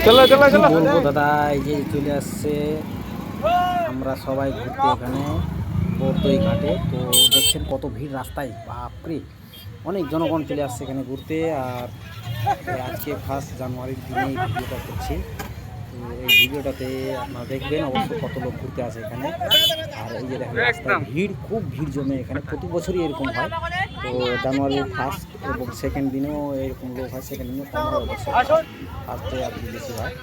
চলো চলো চলো বলবো দাদা, এই যে চলে আসছে আমরা সবাই ঘুরতে এখানে বর্দই ঘাটে। তো দেখছেন কত ভিড় রাস্তায়, বাপরে অনেক জনগণ চলে আসছে এখানে ঘুরতে। আর আজকে 1 জানুয়ারির দিনে এই ভিডিওটা করছি। তো এই ভিডিওটাতে আপনারা দেখবেন অবশ্য কত লোক ঘুরতে আসে এখানে। আর এই যে দেখেন রাস্তায় ভিড়, খুব ভিড় জমে এখানে, প্রতি বছরই এরকম হয়। তো জানুয়ারির 1 এবং 2 দিনেও এরকম লোক হয়, 2 দিনে কম হয় অবশ্য, ফার্স্টে আর কি বেশি হয়।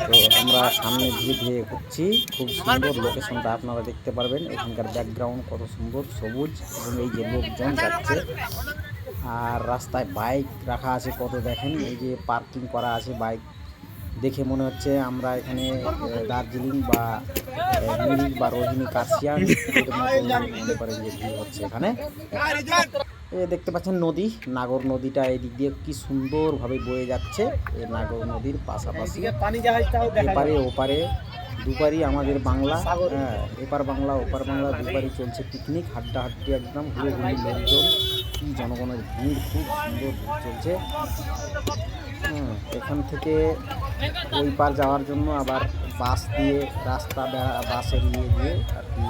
তো আমরা সামনে ধীরে ধীরে এগোচ্ছি, খুব সুন্দর লোকেশনটা আপনারা দেখতে পারবেন। এখানকার ব্যাকগ্রাউন্ড কত সুন্দর, সবুজ, এবং এই যে লোকজন যাচ্ছে। আর রাস্তায় বাইক রাখা আছে কত, দেখেন এই যে পার্কিং করা আছে বাইক। দেখে মনে হচ্ছে আমরা এখানে দার্জিলিং বা মিরিক বা রোহিণী কার্শিয়াং এর মতো মনে করেন যে ভিড় হচ্ছে এখানে। দেখতে পাচ্ছেন নদী, নাগর নদীটা এদিক দিয়ে কি সুন্দরভাবে বয়ে যাচ্ছে। এই নাগর নদীর পাশাপাশি এপারে ওপারে দুপারই আমাদের বাংলা, হ্যাঁ, এপার বাংলা ওপার বাংলা দুপারই চলছে পিকনিক, হাড্ডাহাড্ডি একদম হুড়োহুড়ি লোকজন, কি জনগণের ভিড়, খুব সুন্দর ভিড় চলছে। এখান থেকে ওই পার যাওয়ার জন্য আবার বাস দিয়ে রাস্তা বাসে নিয়ে গিয়ে আর কি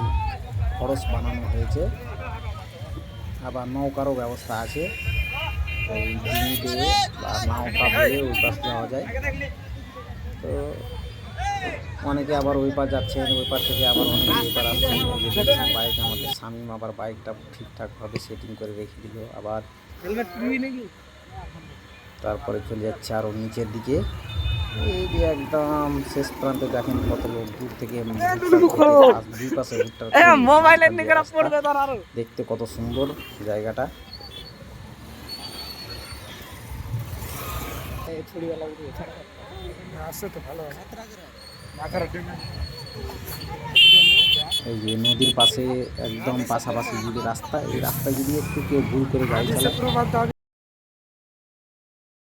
খরচ বানানো হয়েছে। আবার নৌকারও ব্যবস্থা আছে, ওই ডিঙি দিয়ে বা নৌকা দিয়ে ওই পাশ যাওয়া যায়। তো অনেকে আবার ওই পার যাচ্ছেন, ওই পার থেকে আবার অনেকে ওই পার আসছেন। বাইক আমাদের শামীম আবার বাইকটা ঠিকঠাকভাবে সেটিং করে রেখে দিল। আবার তারপরে চলে যাচ্ছে আরও নিচের দিকে। এই যে একদম শেষ প্রান্তে দেখেন কত লোক দূর থেকে দুই পাশে দেখতে কত সুন্দর জায়গাটা। এই যে নদীর পাশে একদম পাশাপাশি যদি রাস্তা, এই রাস্তা যদি একটু কেউ ভুল করে গাড়ি চালায়